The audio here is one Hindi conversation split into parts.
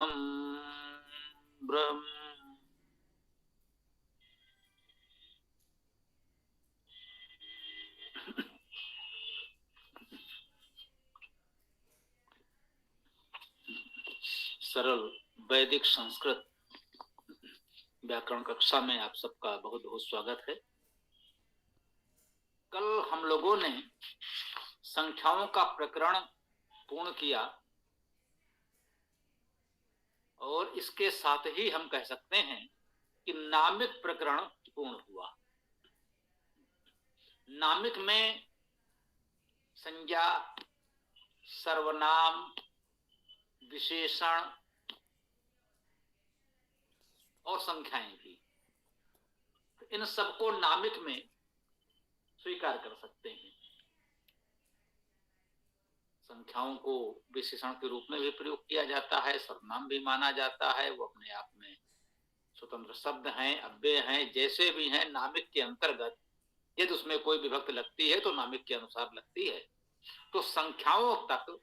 ब्रह्म। सरल वैदिक संस्कृत व्याकरण कक्षा में आप सबका बहुत बहुत स्वागत है। कल हम लोगों ने संख्याओं का प्रकरण पूर्ण किया और इसके साथ ही हम कह सकते हैं कि नामिक प्रकरण पूर्ण हुआ। नामिक में संज्ञा, सर्वनाम, विशेषण और संख्याएं भी, इन सबको नामिक में स्वीकार कर सकते हैं। संख्याओं को विशेषण के रूप में भी प्रयोग किया जाता है, सर्वनाम भी माना जाता है। वो अपने आप में स्वतंत्र शब्द हैं, अव्यय हैं, जैसे भी हैं। नामिक के अंतर्गत यदि उसमें कोई विभक्ति लगती है तो नामिक के अनुसार लगती है। तो संख्याओं तक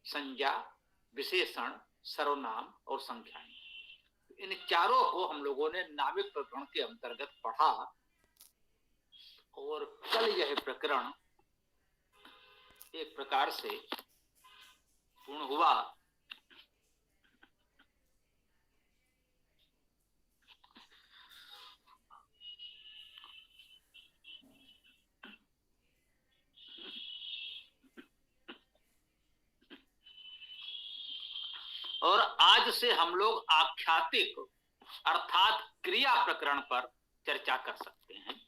संज्ञा, विशेषण, सर्वनाम और संख्याएं, इन चारों को हम लोगों ने नामिक प्रकरण के अंतर्गत पढ़ा। और कल यह प्रकरण एक प्रकार से पूर्ण हुआ। और आज से हम लोग आख्यातिक अर्थात क्रिया प्रकरण पर चर्चा कर सकते हैं।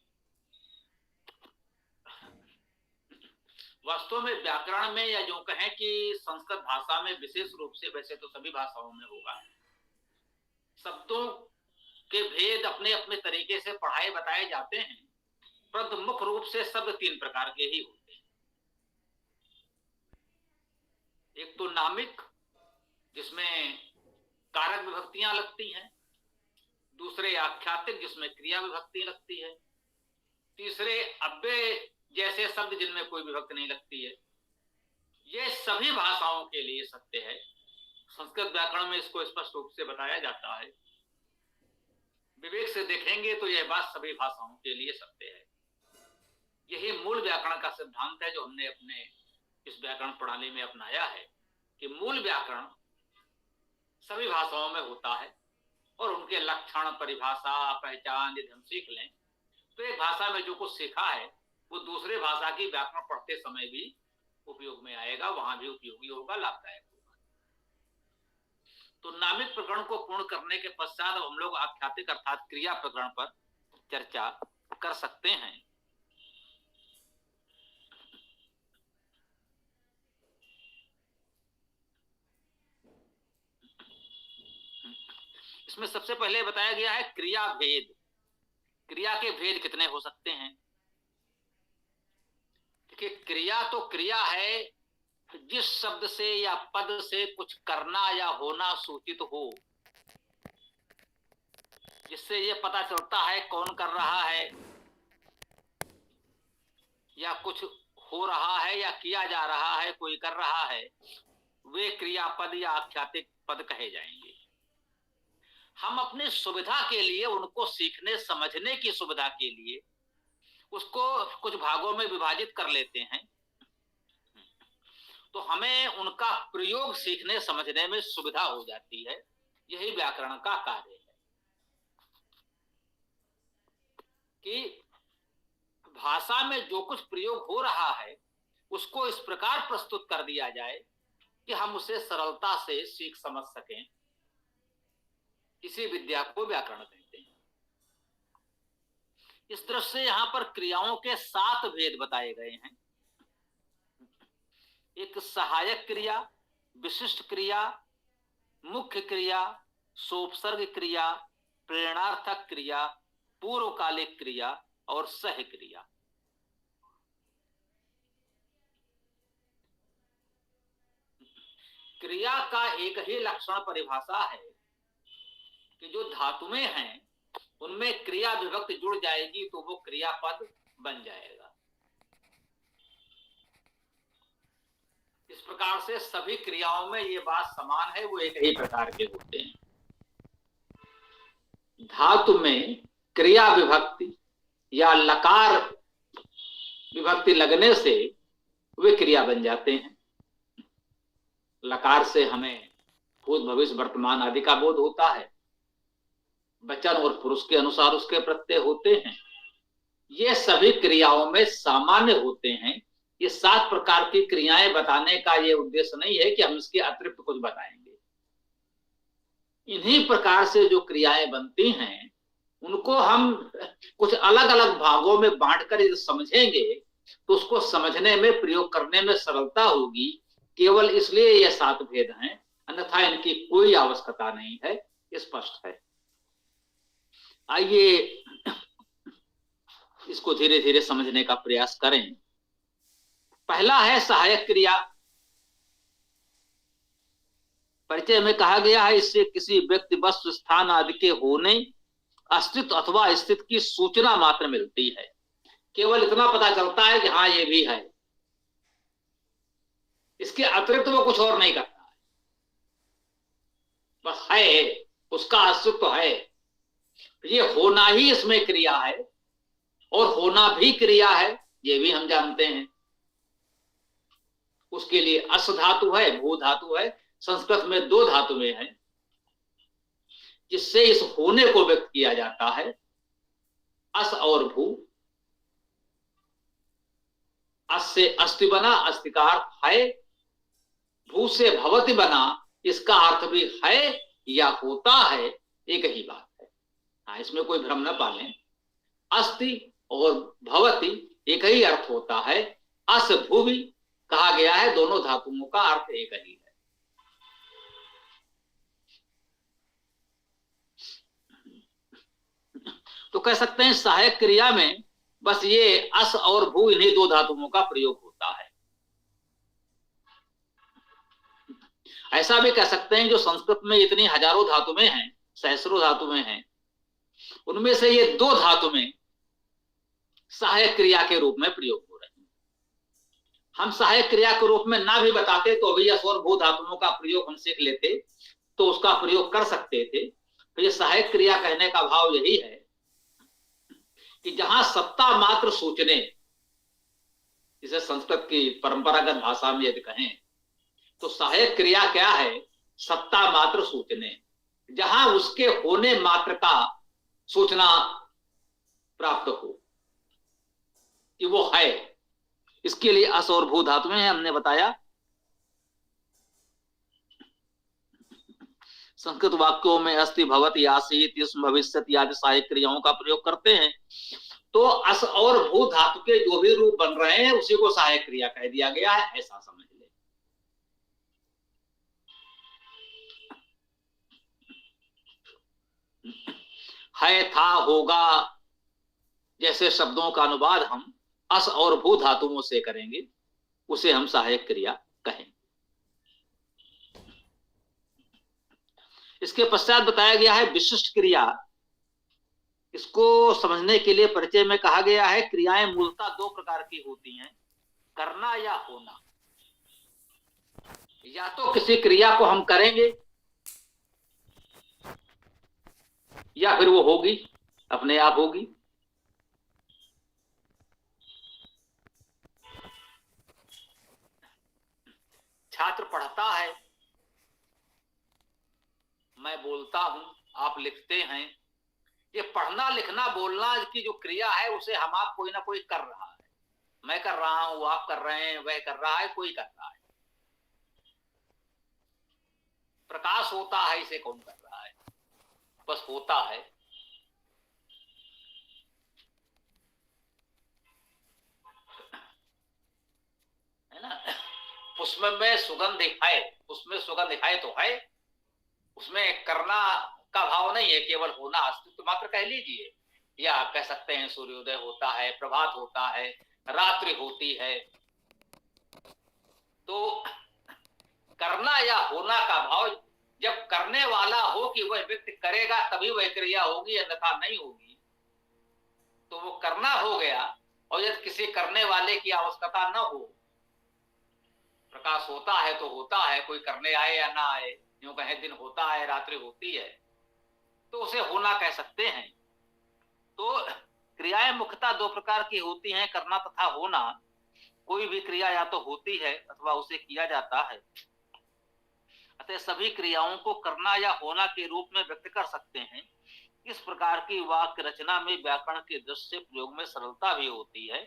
वास्तव में व्याकरण में, या जो कहें कि संस्कृत भाषा में विशेष रूप से, वैसे तो सभी भाषाओं में होगा, शब्दों के भेद अपने अपने तरीके से पढ़ाए बताए जाते हैं, परंतु मुख्य रूप से शब्द तीन प्रकार के ही होते हैं। एक तो नामिक, जिसमें कारक विभक्तियां लगती हैं। दूसरे आख्यातिक, जिसमें क्रिया विभक्ति लगती है। तीसरे अव्यय जैसे शब्द जिनमें कोई विभक्ति नहीं लगती है। ये सभी भाषाओं के लिए सत्य है। संस्कृत व्याकरण में इसको स्पष्ट रूप से बताया जाता है। विवेक से देखेंगे तो यह बात सभी भाषाओं के लिए सत्य है। यही मूल व्याकरण का सिद्धांत है जो हमने अपने इस व्याकरण प्रणाली में अपनाया है, कि मूल व्याकरण सभी भाषाओं में होता है और उनके लक्षण, परिभाषा, पहचान यदि हम सीख लें तो एक भाषा में जो कुछ सीखा है वो दूसरे भाषा की व्याकरण पढ़ते समय भी उपयोग में आएगा, वहां भी उपयोगी होगा, लाभदायक होगा। तो नामिक प्रकरण को पूर्ण करने के पश्चात हम लोग आख्यातिक अर्थात क्रिया प्रकरण पर चर्चा कर सकते हैं। इसमें सबसे पहले बताया गया है क्रिया भेद। क्रिया के भेद कितने हो सकते हैं? देखिए, क्रिया तो क्रिया है जिस शब्द से या पद से कुछ करना या होना सूचित हो, जिससे ये पता चलता है कौन कर रहा है, या कुछ हो रहा है या किया जा रहा है, कोई कर रहा है, वे क्रियापद या आख्यातिक पद कहे जाएंगे। हम अपनी सुविधा के लिए, उनको सीखने समझने की सुविधा के लिए उसको कुछ भागों में विभाजित कर लेते हैं, तो हमें उनका प्रयोग सीखने समझने में सुविधा हो जाती है। यही व्याकरण का कार्य है कि भाषा में जो कुछ प्रयोग हो रहा है उसको इस प्रकार प्रस्तुत कर दिया जाए कि हम उसे सरलता से सीख समझ सकें। इसी विद्या को व्याकरण कहते हैं। इस दृष्टि से यहां पर क्रियाओं के 7 भेद बताए गए हैं। एक सहायक क्रिया, विशिष्ट क्रिया, मुख्य क्रिया, सोपसर्ग क्रिया, प्रेरणार्थक क्रिया, पूर्वकालिक क्रिया और सह क्रिया। क्रिया का एक ही लक्षण परिभाषा है कि जो धातुएं हैं उनमें क्रिया विभक्ति जुड़ जाएगी तो वो क्रियापद बन जाएगा। इस प्रकार से सभी क्रियाओं में ये बात समान है, वो एक ही प्रकार के होते हैं। धातु में क्रिया विभक्ति या लकार विभक्ति लगने से वे क्रिया बन जाते हैं। लकार से हमें भूत भविष्य वर्तमान आदि का बोध होता है, वचन और पुरुष के अनुसार उसके प्रत्यय होते हैं। ये सभी क्रियाओं में सामान्य होते हैं। ये 7 प्रकार की क्रियाएं बताने का ये उद्देश्य नहीं है कि हम इसके अतिरिक्त कुछ बताएंगे। इन्हीं प्रकार से जो क्रियाएं बनती हैं उनको हम कुछ अलग अलग भागों में बांटकर यदि समझेंगे तो उसको समझने में, प्रयोग करने में सरलता होगी। केवल इसलिए ये 7 भेद हैं, अन्यथा इनकी कोई आवश्यकता नहीं है, स्पष्ट है। आइए इसको धीरे धीरे समझने का प्रयास करें। पहला है सहायक क्रिया। परिचय में कहा गया है, इससे किसी व्यक्ति, वस्तु, स्थान आदि के होने, अस्तित्व अथवा स्थिति की सूचना मात्र मिलती है। केवल इतना पता चलता है कि हाँ ये भी है, इसके अतिरिक्त वो कुछ और नहीं करता है, बस है, उसका अस्तित्व है। ये होना ही इसमें क्रिया है, और होना भी क्रिया है, ये भी हम जानते हैं। उसके लिए अस धातु है, भू धातु है, संस्कृत में 2 धातुएं हैं जिससे इस होने को व्यक्त किया जाता है, अस और भू। अस से अस्ति बना, अस्ति का अर्थ है। भू से भवति बना, इसका अर्थ भी है या होता है, एक ही बात है। हाँ, इसमें कोई भ्रम न पालें। अस्ति और भवति एक ही अर्थ होता है। अस भू भी कहा गया है, दोनों धातुओं का अर्थ एक ही है। तो कह सकते हैं सहायक क्रिया में बस ये अस और भू, इन्हीं 2 धातुओं का प्रयोग होता है। ऐसा भी कह सकते हैं जो संस्कृत में इतनी हजारों धातुएं हैं, सहस्रों धातुएं हैं, उनमें से ये 2 धातुएं सहायक क्रिया के रूप में प्रयोग हो रही हैं। हम सहायक क्रिया के रूप में ना भी बताते तो भी अस और भू धातुओं का प्रयोग हम सीख लेते तो उसका प्रयोग कर सकते थे। तो ये सहायक क्रिया कहने का भाव यही है कि जहां सत्ता मात्र सूचने, जिसे संस्कृत की परंपरागत भाषा में यदि कहें तो सहायक क्रिया क्या है, सत्ता मात्र सूचने, जहां उसके होने मात्र का सूचना प्राप्त हो कि वो है। इसके लिए अस और भू धातुएं हैं, हमने बताया। संस्कृत वाक्यों में अस्ति, भवति, आसीत, स्म, भविष्यति आदि सहायक क्रियाओं का प्रयोग करते हैं। तो अस और भू धातु के जो भी रूप बन रहे हैं उसी को सहायक क्रिया कह दिया गया है, ऐसा समझ ले। है, था, होगा जैसे शब्दों का अनुवाद हम अस और भू धातुओं से करेंगे, उसे हम सहायक क्रिया कहेंगे। इसके पश्चात बताया गया है विशिष्ट क्रिया। इसको समझने के लिए परिचय में कहा गया है, क्रियाएं मूलतः 2 प्रकार की होती हैं, करना या होना। या तो किसी क्रिया को हम करेंगे या फिर वो होगी, अपने आप होगी। छात्र पढ़ता है, मैं बोलता हूं, आप लिखते हैं। ये पढ़ना, लिखना, बोलना की जो क्रिया है उसे हम आप कोई ना कोई कर रहा है। मैं कर रहा हूं, आप कर रहे हैं, वह कर रहा है, कोई कर रहा है। प्रकाश होता है, इसे कौन कर रहा है, बस होता है। है ना? उसमें में सुगंध है, उसमें सुगंध है तो है, उसमें करना का भाव नहीं है, केवल होना, अस्तित्व मात्र कह लीजिए। या कह सकते हैं सूर्योदय होता है, प्रभात होता है, रात्रि होती है। तो करना या होना का भाव जब करने वाला हो कि वह व्यक्ति करेगा तभी वह क्रिया होगी, अन्यथा नहीं होगी। तो वो करना हो गया। और यदि किसी करने वाले की आवश्यकता न हो, प्रकाश होता है तो होता है, कोई करने आए या ना आए, यूं कहे दिन होता है रात्रि होती है, तो उसे होना कह सकते हैं। तो क्रियाएं मुख्यतः दो प्रकार की होती हैं, करना तथा होना। कोई भी क्रिया या तो होती है अथवा उसे किया जाता है। अतः सभी क्रियाओं को करना या होना के रूप में व्यक्त कर सकते हैं। इस प्रकार की वाक्य रचना में व्याकरण के दृष्टि से प्रयोग में सरलता भी होती है।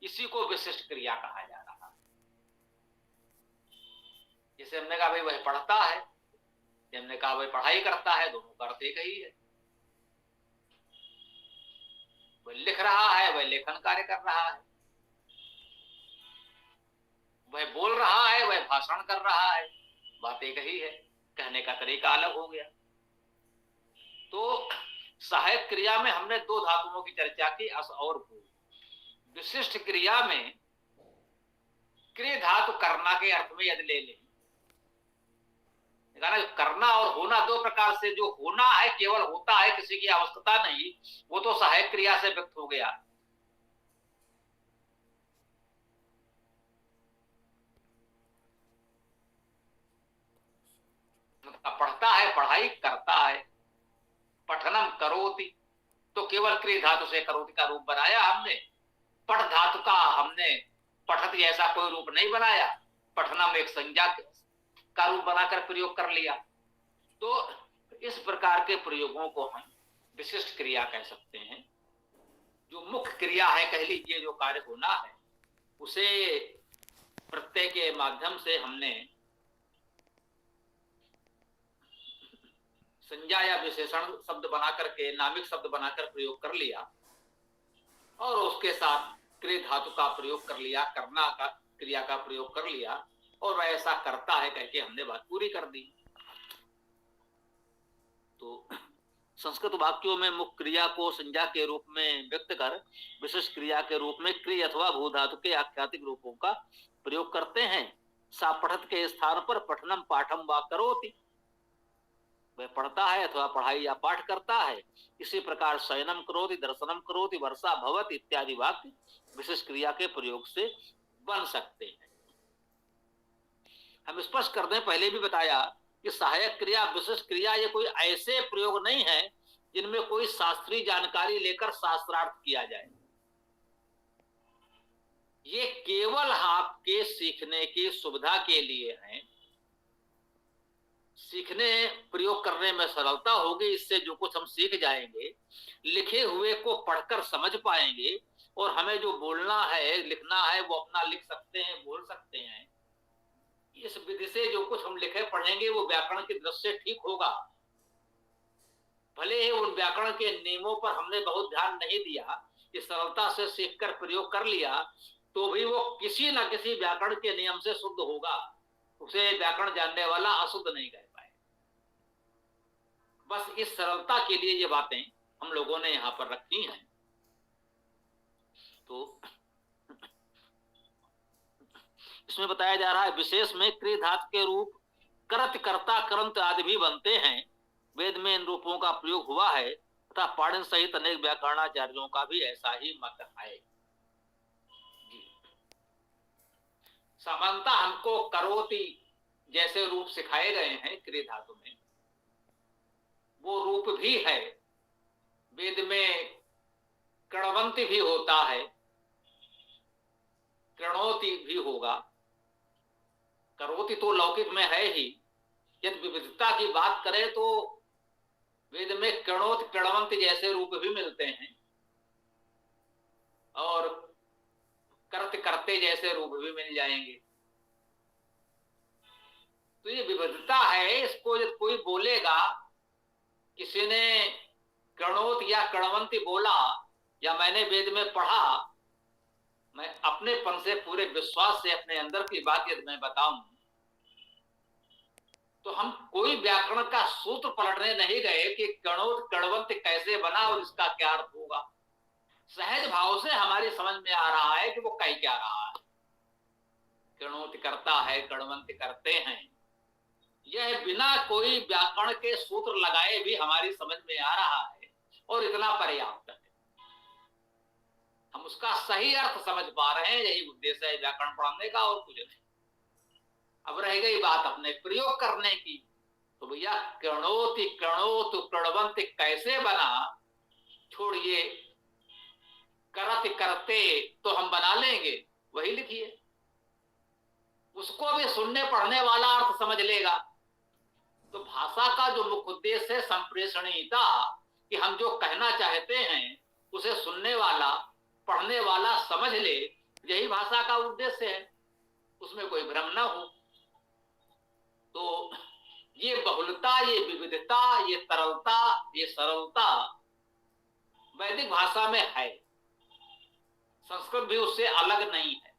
इसी को विशिष्ट क्रिया कहा जा रहा है। जैसे हमने कहा भाई वह पढ़ता है, हमने कहा वह पढ़ाई करता है, दोनों का अर्थ एक ही है। वह लिख रहा है, वह लेखन कार्य कर रहा है। वह बोल रहा है, वह भाषण कर रहा है, बात एक ही है, कहने का तरीका अलग हो गया। तो सहायक क्रिया में हमने दो धातुओं की चर्चा की, अस और भू। विशिष्ट क्रिया में क्रिय धातु करना के अर्थ में यदि ले लें, करना और होना दो प्रकार से, जो होना है केवल होता है, किसी की आवश्यकता नहीं, वो तो सहायक क्रिया से व्यक्त हो गया। पढ़ता है, पढ़ाई करता है, पठनम करोति, तो केवल क्रिय धातु से करोति का रूप बनाया हमने। पठ धातु का हमने पठत जैसा कोई रूप नहीं बनाया, पठनम एक संज्ञा का रूप बनाकर प्रयोग कर लिया। तो इस प्रकार के प्रयोगों को हम विशिष्ट क्रिया कह सकते हैं। जो मुख्य क्रिया है कह लीजिए, जो कार्य होना है, उसे प्रत्यय के माध्यम से हमने संज्ञा या विशेषण शब्द बनाकर के, नामिक शब्द बनाकर प्रयोग कर लिया, और उसके साथ क्रिय धातु का प्रयोग कर लिया, करना का क्रिया का प्रयोग कर लिया, और वह ऐसा करता है कह के हमने बात पूरी कर दी। तो संस्कृत वाक्यों में मुख्य क्रिया को संज्ञा के रूप में व्यक्त कर विशिष्ट क्रिया के रूप में क्रिय अथवा भू धातु के आख्यातिक रूपों का प्रयोग करते हैं। सा पठत के स्थान पर पठनम पाठम वा करोति, वह पढ़ता है अथवा पढ़ाई या पाठ करता है। इसी प्रकार शयनम करोति, दर्शनम करोति, वर्षा भवति इत्यादि वाक्य विशिष्ट क्रिया के प्रयोग से बन सकते हैं। हम स्पष्ट कर दें, पहले भी बताया कि सहायक क्रिया, विशिष्ट क्रिया, ये कोई ऐसे प्रयोग नहीं है जिनमें कोई शास्त्रीय जानकारी लेकर शास्त्रार्थ किया जाए। ये केवल आपके सीखने की सुविधा के लिए है। सीखने प्रयोग करने में सरलता होगी, इससे जो कुछ हम सीख जाएंगे, लिखे हुए को पढ़कर समझ पाएंगे, और हमें जो बोलना है, लिखना है, वो अपना लिख सकते हैं, बोल सकते हैं। इस विधि से जो कुछ हम लिखे पढ़ेंगे वो व्याकरण की दृष्टि से ठीक होगा। भले ही उन व्याकरण के नियमों पर हमने बहुत ध्यान नहीं दिया, इस सरलता से सीखकर प्रयोग कर लिया, तो भी वो किसी न किसी व्याकरण के नियम से शुद्ध होगा। उसे व्याकरण जानने वाला अशुद्ध नहीं कह पाए। बस इस सरलता के लिए ये बातें हम लोगों ने यहां पर रखी हैं। तो इसमें बताया जा रहा है, विशेष में क्रिय धातु के रूप करत, कर्ता, करंत आदि भी बनते हैं। वेद में इन रूपों का प्रयोग हुआ है तथा पाणिनि सहित अनेक व्याकरणाचार्यों का भी ऐसा ही मत है। सामान्यतः हमको करोति जैसे रूप सिखाए गए हैं क्रिय धातु में, वो रूप भी है। वेद में कणवंती भी होता है, कृणोति भी होगा, करोति तो लौकिक में है ही। यदि विविधता की बात करें तो वेद में कृणोत, कृणवंत जैसे रूप भी मिलते हैं, और करते करते जैसे रूप भी मिल जाएंगे। तो ये विविधता है। इसको यदि कोई बोलेगा, किसी ने कृणोत या कृणवंती बोला, या मैंने वेद में पढ़ा, मैं अपनेपन से, पूरे विश्वास से अपने अंदर की बात यदि मैं बताऊं, तो हम कोई व्याकरण का सूत्र पलटने नहीं गए कि कणोत कणवंत कैसे बना और इसका क्या अर्थ होगा। सहज भाव से हमारी समझ में आ रहा है कि वो कह क्या रहा है। कणोत करता है, कणवंत करते हैं, यह बिना कोई व्याकरण के सूत्र लगाए भी हमारी समझ में आ रहा है, और इतना पर्याप्त है। हम उसका सही अर्थ समझ पा रहे हैं, यही उद्देश्य है व्याकरण पढ़ने का, और कुछ नहीं। अब रह गई बात अपने प्रयोग करने की, तो भैया कृणोति कृणोतु कृणवंत कैसे बना, छोड़िए, करत करते तो हम बना लेंगे, वही लिखिए। उसको भी सुनने पढ़ने वाला अर्थ समझ लेगा। तो भाषा का जो मुख्य उद्देश्य है संप्रेषणीयता, कि हम जो कहना चाहते हैं उसे सुनने वाला पढ़ने वाला समझ ले, यही भाषा का उद्देश्य है, उसमें कोई भ्रम ना हो। तो ये बहुलता, ये विविधता, ये तरलता, ये सरलता वैदिक भाषा में है, संस्कृत भी उससे अलग नहीं है।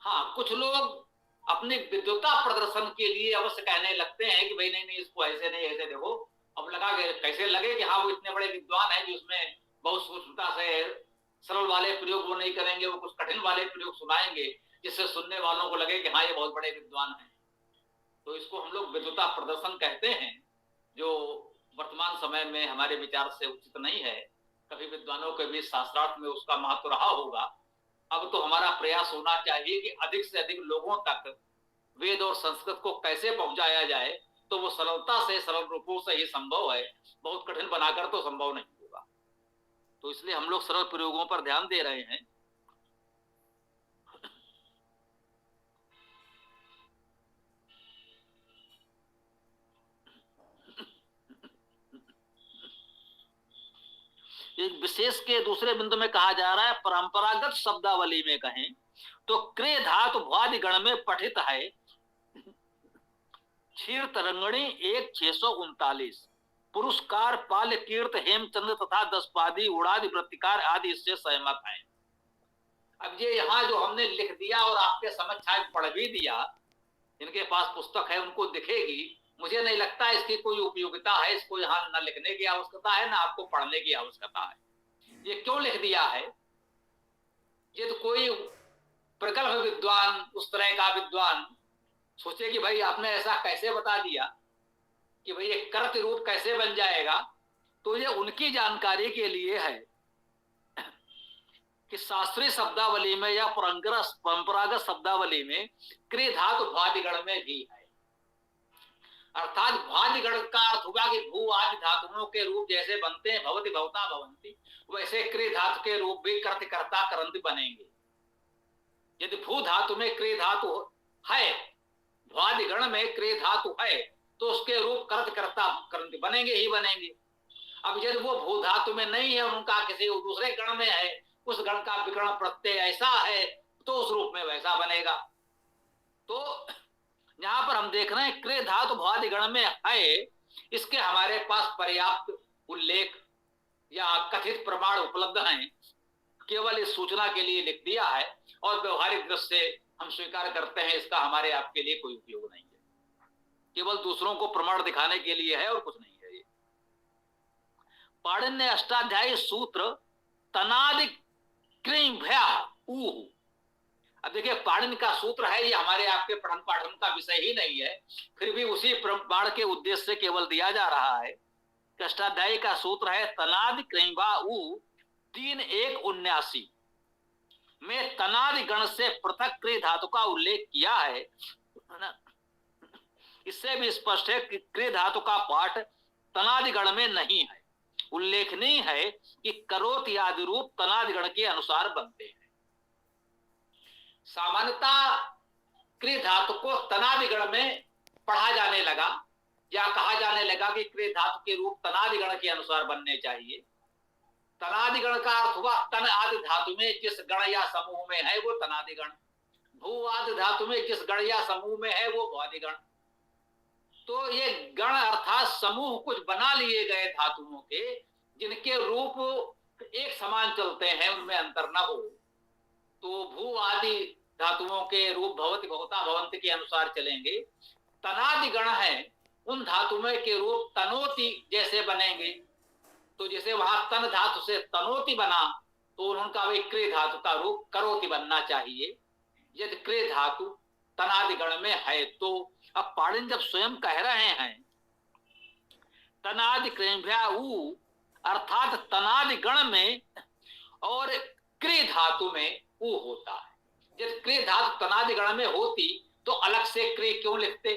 हाँ, कुछ लोग अपनी विद्वता प्रदर्शन के लिए अवश्य कहने लगते हैं कि भाई नहीं नहीं, इसको ऐसे नहीं ऐसे देखो, अब लगा के कैसे लगे कि हाँ वो इतने बड़े विद्वान हैं, जो उसमें बहुत सूक्ष्मता से सरल वाले प्रयोग वो नहीं करेंगे, वो कुछ कठिन वाले प्रयोग सुनाएंगे, जिससे सुनने वालों को लगे कि हाँ ये बहुत बड़े विद्वान हैं। तो इसको हम लोग विद्वता प्रदर्शन कहते हैं, जो वर्तमान समय में हमारे विचार से उचित नहीं है। कभी विद्वानों के बीच शास्त्रार्थ में उसका महत्व रहा होगा। अब तो हमारा प्रयास होना चाहिए कि अधिक से अधिक लोगों तक वेद और संस्कृत को कैसे पहुंचाया जाए, तो वो सरलता से, सरल रूपों से ही संभव है, बहुत कठिन बनाकर तो संभव नहीं होगा। तो इसलिए हम लोग सरल प्रयोगों पर ध्यान दे रहे हैं। एक विशेष के दूसरे बिंदु में कहा जा रहा है, परंपरागत शब्दावली में कहें तो क्रे धातु भ्वादि गण में पठित है क्षीर तरंगणी 1,639, पुरस्कार पाल कीर्त हेमचंद्र तथा दशपादी उड़ादि वृत्तिकार आदि इससे सहमत है। अब ये यहाँ जो हमने लिख दिया और आपके समझ शायद पढ़ भी दिया, जिनके पास पुस्तक है उनको दिखेगी, मुझे नहीं लगता इसकी कोई उपयोगिता है। इसको यहाँ न लिखने की आवश्यकता है, ना आपको पढ़ने की आवश्यकता है। ये क्यों लिख दिया है? ये तो कोई प्रगल्भ विद्वान, उस तरह का विद्वान सोचे कि भाई आपने ऐसा कैसे बता दिया कि भाई एक कर्त रूप कैसे बन जाएगा, तो ये उनकी जानकारी के लिए है कि शास्त्रीय शब्दावली में या परंपरागत शब्दावली में क्रि धातु भ्वादिगण में भी है। अर्थात भ्वादिगण का अर्थ होगा कि भू आदि धातुओं के रूप जैसे बनते हैं, भवति भवता भवंती, वैसे क्रि धातु के रूप भी कर्त कर्ता करंत बनेंगे। यदि भू धातु में क्रि धातु है, भ्वादिगण में क्रि धातु है, तो उसके रूप कर्त कर्ता करंत बनेंगे ही बनेंगे। अब यदि वो भू धातु में नहीं है, उनका किसी दूसरे गण में है, उस गण का विकर्ण प्रत्यय ऐसा है, तो उस रूप में वैसा बनेगा। तो यहां पर हम देख रहे हैं क्रे धातु भ्वादि गण में है, इसके हमारे पास पर्याप्त उल्लेख या कथित प्रमाण उपलब्ध हैं। केवल इस सूचना के लिए लिख दिया है और व्यवहारिक दृष्टि से हम स्वीकार करते हैं, इसका हमारे आपके लिए कोई उपयोग नहीं है, केवल दूसरों को प्रमाण दिखाने के लिए है और कुछ नहीं है। ये पाणिनि अष्टाध्यायी सूत्र तनादि क्रीं भया ऊह। अब देखिए, पाणिनि का सूत्र है, ये हमारे आपके पठन पाठन का विषय ही नहीं है, फिर भी उसी प्रमाण के उद्देश्य से केवल दिया जा रहा है। अष्टाध्यायी का सूत्र है तनादि क्रीं भा ऊ 3:1:79 में तनादि गण से पृथक क्रि धातु का उल्लेख किया है। इससे भी स्पष्ट है कि क्रि धातु का पाठ तनादि गण में नहीं है। उल्लेखनीय है कि करोति आदि रूप तनादि गण के अनुसार बनते हैं। सामान्यतः क्रि धातु को तनादि गण में पढ़ा जाने लगा या कहा जाने लगा कि क्रि धातु के रूप तनादि गण के अनुसार बनने चाहिए। तनादि गण का अर्थ हुआ तन आदि धातु में जिस गण या समूह में है वो तनादि गण, भू आदि धातु में जिस गण या समूह में है वो भ्वादि गण। तो ये गण अर्थात समूह कुछ बना लिए गए धातुओं के, जिनके रूप एक समान चलते हैं, उनमें अंतर न हो। तो भू आदि धातुओं के रूप भवति भवता भवंति के अनुसार चलेंगे। तनादि गण है, उन धातुओं के रूप तनोति जैसे बनेंगे। तो जैसे वहां तन धातु से तनोति बना, तो उनका वही क्रि धातु का रूप करोति बनना चाहिए। यदि क्रि धातु तनादि गण में है तो अब पाणिनि जब स्वयं कह रहे हैं तनादि क्रिभ्या ऊ, अर्थात तनादि गण में और क्रि धातु में ऊ होता है। यदि क्रि धातु तनादि गण में होती तो अलग से क्री क्यों लिखते?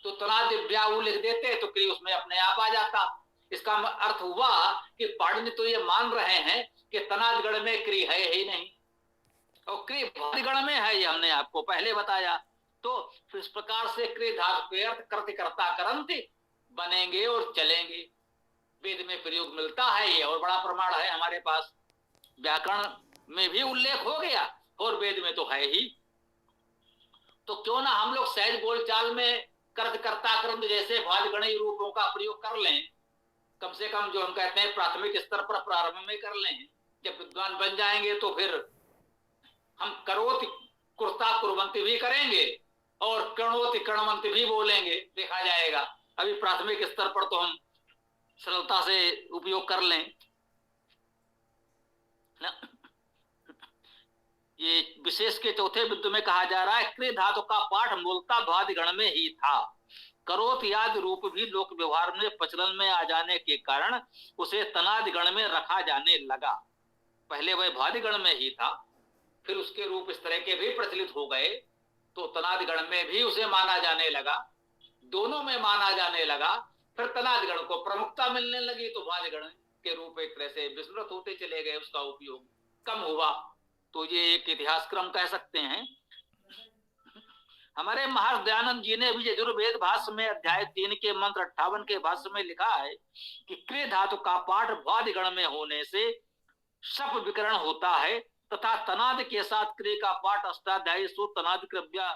तो तनादिव्याऊ लिख देते तो क्री उसमें अपने आप आ जाता। इसका अर्थ हुआ कि पाणिनि तो ये मान रहे हैं कि तनादगण में क्री है ही नहीं, और क्री भादिगण में है, ये हमने आपको पहले बताया। तो इस प्रकार से क्री धातु के अर्थ कृत्य कर्ता करंति बनेंगे और चलेंगे। वेद में प्रयोग मिलता है, ये और बड़ा प्रमाण है हमारे पास। व्याकरण में भी उल्लेख हो गया और वेद में तो है ही। तो क्यों ना हम लोग सहज बोलचाल में कर्त कर्ता करंत जैसे भादगणीय रूपों का प्रयोग कर लें, कम से कम जो हम कहते हैं प्राथमिक स्तर पर प्रारंभ में कर लें। जब विद्वान बन जाएंगे तो फिर हम करोति कुर्ता कुर्वंती भी करेंगे और कणोति कणवंती भी बोलेंगे, देखा जाएगा। अभी प्राथमिक स्तर पर तो हम सरलता से उपयोग कर लें ना। ये विशेष के चौथे बिंदु में कहा जा रहा है क्रि धातु का पाठ मूलतः भादिगण में ही था। करोत याद रूप भी लोक व्यवहार में प्रचलन में आ जाने के कारण उसे तनादिगण में रखा जाने लगा। पहले वह भादिगण में ही था, फिर उसके रूप इस तरह के भी प्रचलित हो गए तो तनादिगण में भी उसे माना जाने लगा, दोनों में माना जाने लगा। फिर तनादिगण को प्रमुखता मिलने लगी तो भादिगण के रूप एक तरह से विस्मृत होते चले गए, उसका उपयोग कम हुआ। तो ये एक इतिहास क्रम कह सकते हैं। हमारे महर्षि दयानंद जी ने भी यजुर्वेद भाष्य में अध्याय 3 के मंत्र 58 के भाष्य में लिखा है कि क्रि धातु का पाठ भादिगण में होने से शप विकरण होता है तथा तनाद के साथ क्रि का पाठ अष्टाध्यायी सु तनाद कृव्या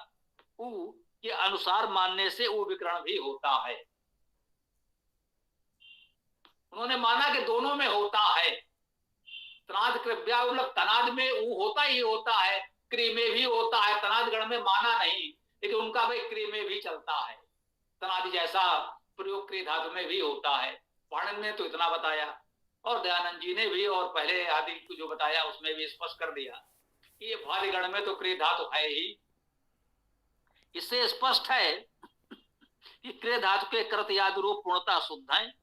उ के अनुसार मानने से उ विकरण भी होता है। उन्होंने माना कि दोनों में होता है। तनाद कृव्या मतलब तनाद में उ होता ही होता है, क्रि में भी होता है। तनाद गण में माना नहीं, लेकिन उनका भाई क्रि में भी चलता है। तनादि जैसा प्रयोग क्रि धातु में भी होता है। पाणिनि ने तो इतना बताया और दयानंद जी ने भी और पहले आदि को जो बताया उसमें भी स्पष्ट कर दिया कि ये भादिगण में तो क्रि धातु है ही। इससे स्पष्ट है कि क्रि धातु के कृत याद रूप पूर्णता शुद्ध है।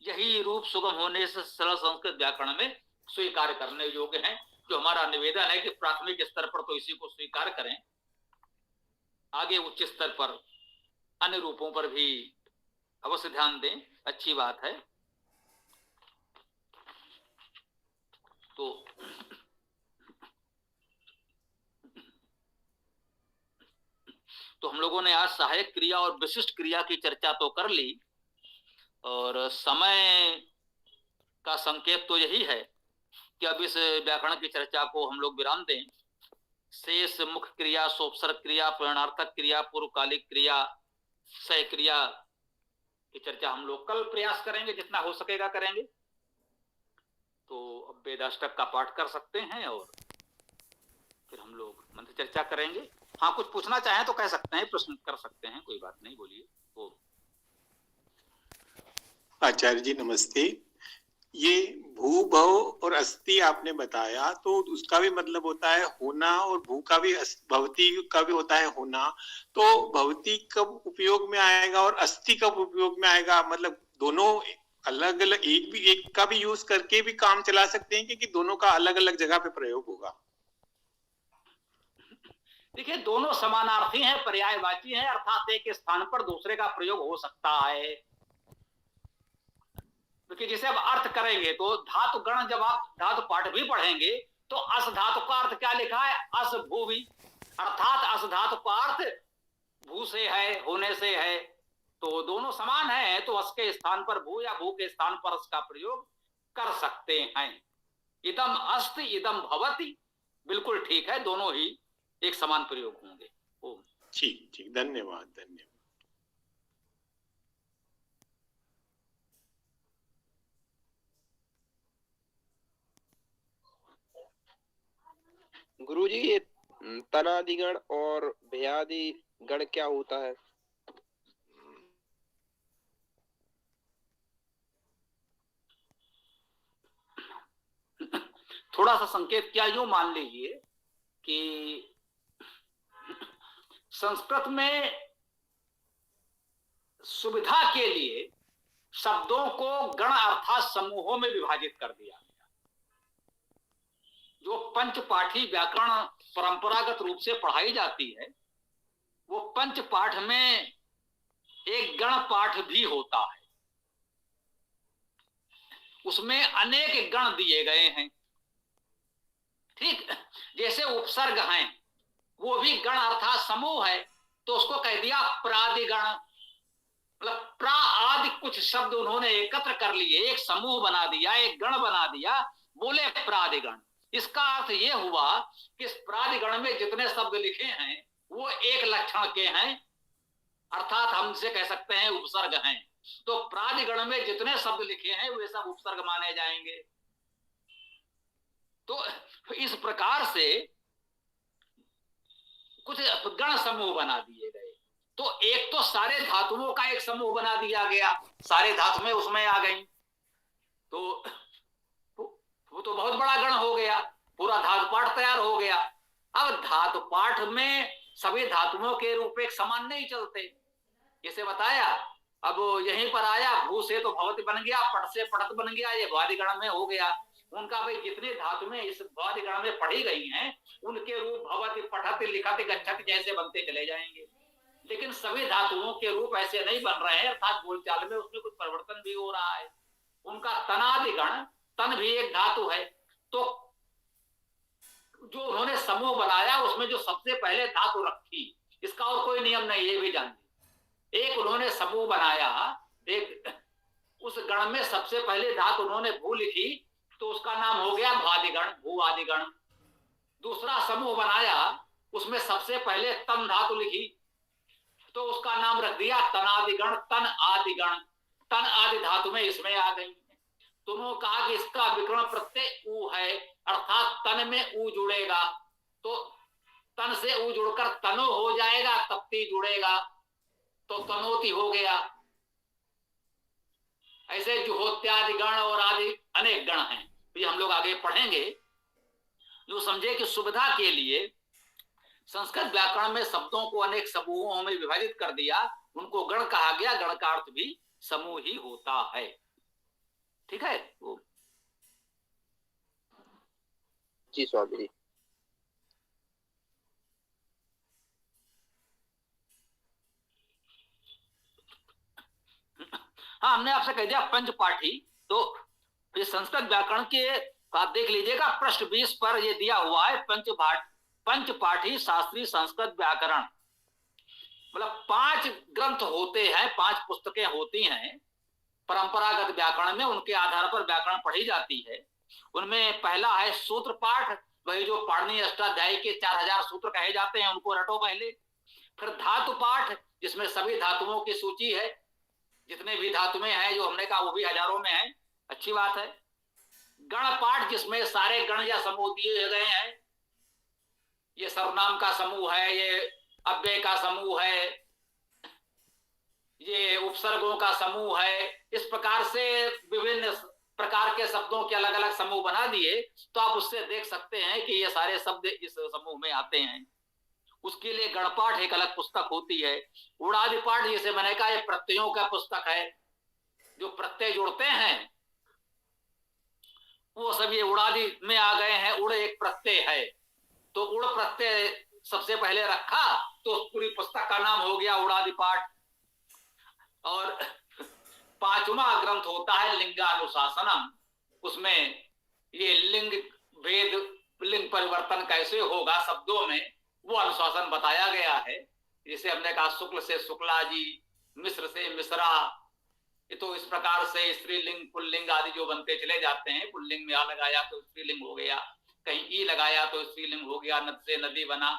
यही रूप सुगम होने से सरल संस्कृत व्याकरण में स्वीकार करने योग्य है। जो हमारा निवेदन है कि प्राथमिक स्तर पर तो इसी को स्वीकार करें, आगे उच्च स्तर पर अन्य रूपों पर भी अवश्य ध्यान दें, अच्छी बात है। तो हम लोगों ने आज सहायक क्रिया और विशिष्ट क्रिया की चर्चा तो कर ली, और समय का संकेत तो यही है कि अब इस व्याकरण की चर्चा को हम लोग विराम दें। शेष मुख्य क्रिया, सोपसर्ग क्रिया, परिणार्थक क्रिया, पूर्वकालिक क्रिया, सह क्रिया की चर्चा हम लोग कल प्रयास करेंगे, जितना हो सकेगा करेंगे। तो अब वेदाष्टक का पाठ कर सकते हैं और फिर हम लोग मंत्र चर्चा करेंगे। हाँ, कुछ पूछना चाहें तो कह सकते हैं, प्रश्न कर सकते हैं, कोई बात नहीं, बोलिए। आचार्य जी नमस्ते। ये भू भव और अस्थि आपने बताया, तो उसका भी मतलब होता है होना, और भू का भी, भवती का भी होता है होना। तो भवती कब उपयोग में आएगा और अस्थि कब उपयोग में आएगा? मतलब दोनों अलग अलग, एक का भी यूज करके भी काम चला सकते हैं कि दोनों का अलग अलग जगह पे प्रयोग होगा? देखिए, दोनों समानार्थी हैं, पर्यायवाची हैं, अर्थात एक स्थान पर दूसरे का प्रयोग हो सकता है। क्योंकि जिसे अब अर्थ करेंगे तो धातु गण, जब आप धातु पाठ भी पढ़ेंगे तो अस धातु का अर्थ क्या लिखा है? अस भूवि, अर्थात अस धातु का अर्थ भू से है, होने से है। तो दोनों समान है, तो अस के स्थान पर भू या भू के स्थान पर अस का प्रयोग कर सकते हैं। इदम अस्ति इदम भवति, बिल्कुल ठीक है, दोनों ही एक समान प्रयोग होंगे। ओम। ठीक ठीक, धन्यवाद धन्यवाद। गुरुजी, ये तनादिगण और भयादि गण क्या होता है? थोड़ा सा संकेत क्या, यूं मान लीजिए कि संस्कृत में सुविधा के लिए शब्दों को गण अर्थात समूहों में विभाजित कर दिया गया। जो पंचपाठी व्याकरण परंपरागत रूप से पढ़ाई जाती है, वो पंच पाठ में एक गण पाठ भी होता है। उसमें अनेक गण दिए गए हैं। ठीक, जैसे उपसर्ग हैं, वो भी गण अर्थात समूह है, तो उसको कह दिया प्रादिगण। मतलब प्रा आदि कुछ शब्द उन्होंने एकत्र कर लिए, एक समूह बना दिया, एक गण बना दिया, बोले प्रादिगण। इसका अर्थ यह हुआ कि इस प्रादिगण में जितने शब्द लिखे हैं वो एक लक्षण के हैं, अर्थात हम इसे कह सकते हैं उपसर्ग हैं। तो प्रादिगण में जितने शब्द लिखे हैं वे सब उपसर्ग माने जाएंगे। तो इस प्रकार से कुछ गण समूह बना दिए गए। तो एक तो सारे धातुओं का एक समूह बना दिया गया, सारे धातुएं उसमें आ गई, तो वो तो बहुत बड़ा गण हो गया, पूरा धातु पाठ तैयार हो गया। अब धातु पाठ में सभी धातुओं के रूप एक समान नहीं चलते, जैसे बताया। अब यहीं पर आया, भू से तो भवति बन गया, पट से पटत बन गया, ये भवादिगण में हो गया। उनका भाई जितनी धातुएं इस भवादिगण में पढ़ी गई हैं उनके रूप भवति पठति लिखति गच्छति जैसे बनते चले जाएंगे। लेकिन सभी धातुओं के रूप ऐसे नहीं बन रहे हैं, अर्थात बोलचाल में उसमें कुछ परिवर्तन भी हो रहा है। उनका तनादिगण, तन भी एक धातु है, तो जो उन्होंने समूह बनाया उसमें जो सबसे पहले धातु रखी, इसका और कोई नियम नहीं, ये भी जानते। एक उन्होंने समूह बनाया, एक उस गण में सबसे पहले धातु उन्होंने भू लिखी, तो उसका नाम हो गया भादिगण, भू आदिगण। दूसरा समूह बनाया, उसमें सबसे पहले तन धातु लिखी, तो उसका नाम रख दिया तनादिगण, तन आदिगण। तन आदि धातु में इसमें आ गई। तो उन्होंने कहा कि इसका विकर्ण प्रत्यय ऊ है, अर्थात तन में ऊ जुड़ेगा, तो तन से ऊ जुड़कर तनो हो जाएगा, तप्ती जुड़ेगा तो तनोति हो गया। ऐसे जुहोत्यादि गण और आदि अनेक गण हैं, तो ये हम लोग आगे पढ़ेंगे। जो समझे कि सुविधा के लिए संस्कृत व्याकरण में शब्दों को अनेक समूहों में विभाजित कर दिया, उनको गण कहा गया। गण का अर्थ भी समूह ही होता है। ठीक है जी स्वामी जी। हाँ, हमने आपसे कह दिया पंचपाठी, तो ये संस्कृत व्याकरण के आप देख लीजिएगा, पृष्ठ 20 पर ये दिया हुआ है पंचपाठी शास्त्रीय संस्कृत व्याकरण। मतलब 5 ग्रंथ होते हैं, 5 पुस्तकें होती हैं परंपरागत व्याकरण में, उनके आधार पर व्याकरण पढ़ी जाती है। उनमें पहला है सूत्र पाठ, वही जो पाणिनि अष्टाध्यायी के 4000 सूत्र कहे जाते हैं, उनको रटो पहले। फिर धातु पाठ, जिसमें सभी धातुओं की सूची है, जितने भी धातुएं हैं जो हमने कहा वो भी हजारों में है, अच्छी बात है। गण पाठ, जिसमें सारे गण या समूह दिए गए हैं, ये सर्वनाम का समूह है, ये अव्यय का समूह है, ये उपसर्गों का समूह है। इस प्रकार से विभिन्न प्रकार के शब्दों के अलग अलग समूह बना दिए, तो आप उससे देख सकते हैं कि ये सारे शब्द इस समूह में आते हैं। उसके लिए गणपाठ एक अलग पुस्तक होती है। उड़ादि पाठ, जिसे मैंने कहा ये प्रत्ययों का पुस्तक है, जो प्रत्यय जोड़ते हैं वो सब ये उड़ादि में आ गए हैं। उड़ एक प्रत्यय है, तो उड़ प्रत्यय सबसे पहले रखा, तो पूरी पुस्तक का नाम हो गया उड़ादि पाठ। और 5वां ग्रंथ होता है लिंगानुशासनम, उसमें ये लिंग भेद, लिंग परिवर्तन कैसे होगा शब्दों में, वो अनुशासन बताया गया है। जैसे हमने कहा शुक्ल से शुक्ला जी, मिश्र से मिश्रा, तो इस प्रकार से स्त्रीलिंग पुल्लिंग आदि जो बनते चले जाते हैं। पुल्लिंग में आ लगाया तो स्त्रीलिंग हो गया, कहीं ई लगाया तो स्त्रीलिंग हो गया, नद से नदी बना,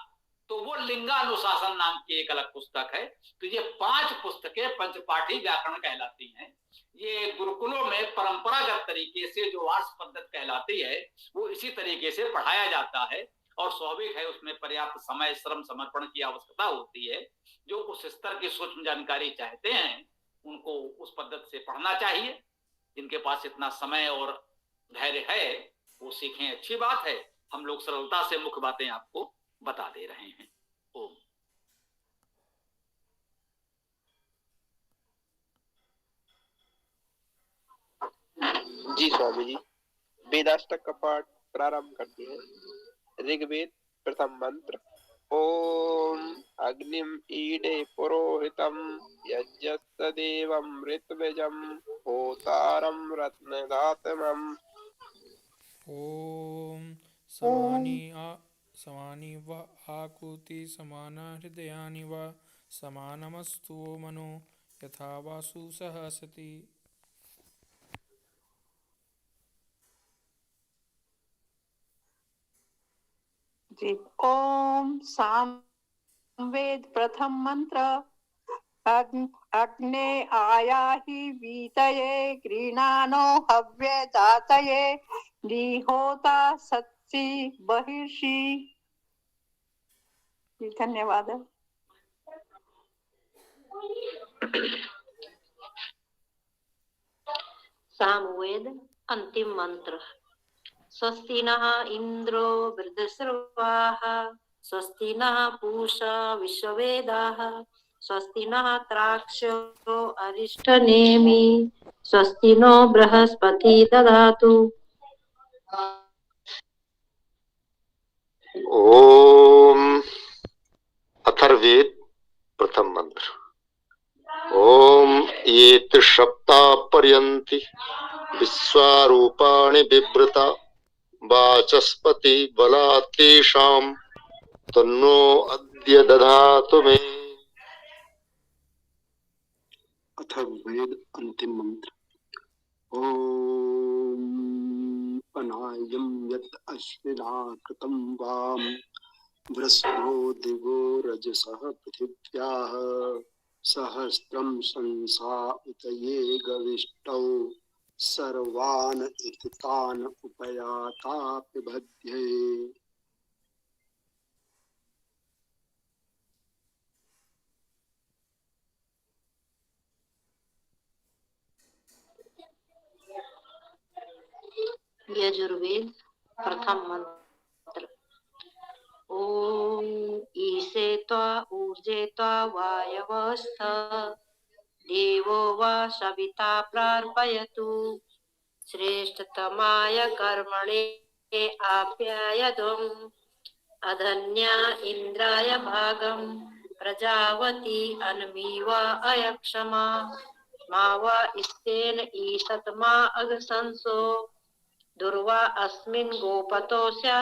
तो वो लिंगानुशासन नाम की एक अलग पुस्तक है। तो ये 5 पुस्तकें पंचपाठी व्याकरण कहलाती हैं। ये गुरुकुलों में परंपरागत तरीके से जो वार्ष पद्धति कहलाती है, वो इसी तरीके से पढ़ाया जाता है, और स्वाभाविक है उसमें पर्याप्त समय श्रम समर्पण की आवश्यकता होती है। जो उस स्तर की सूक्ष्म जानकारी चाहते हैं उनको उस पद्धति से पढ़ना चाहिए। जिनके पास इतना समय और धैर्य है वो सीखें, अच्छी बात है। हम लोग सरलता से मुख्य बातें आपको बता दे रहे हैं। ओम। जी स्वामी जी। वेदाष्टक का पाठ प्रारंभ करते हैं। ऋग्वेद प्रथम मंत्र। ओम अग्निम ईडे पुरोहितम यज्ञस्य देवं ऋत्विजं होतारं रत्नदातमं। ओम समानी व आकुति समाना हृदयानि व समानमस्तु मनो यथा वासु सहसति। जी। ओम सामवेद प्रथम मंत्र। अग्ने आयाहि वीतये गृणानो हव्य दातये निहोता सत्सि बहिर्षि। धन्यवाद। सामवेद अंतिम मंत्र। स्वस्ति नः इंद्रो वृद्धश्रवाः स्वस्ति नः पूषा विश्ववेदाः स्वस्ति नः त्राक्षो अरिष्टनेमि स्वस्ति नो बृहस्पति ददातु। ओम अथर्वेद प्रथम मंत्र। ओम ये त्रिसप्ता पर्यन्ति विश्वारूपाणि बिभ्रता वाचस्पति बलात्तेषां तन्नो अद्य दधातु मे। अथर्ववेद अंतिम मंत्र। ओम अनायं यत् अश्विना कृतं वाम वृषभो दिवो रजसः पृथिव्याः सहस्त्रं शंसा उतये गविष्टौ सर्वान् इति तान् उपयाता पिबध्ये। यजुर्वेद प्रथम मंत्र। ओम ईशे त्वा ऊर्जे त्वा वायवस्थ देवो वा सविता प्रार्पयतु श्रेष्ठतमाय कर्मणे आप्यायतुम् अधन्या इंद्राय भागं प्रजावती अन्मीवा अयक्षमा मा वा इस्तेन ईशत मा अगसंसो दुर्वा अस्मिन् गोपतो स्या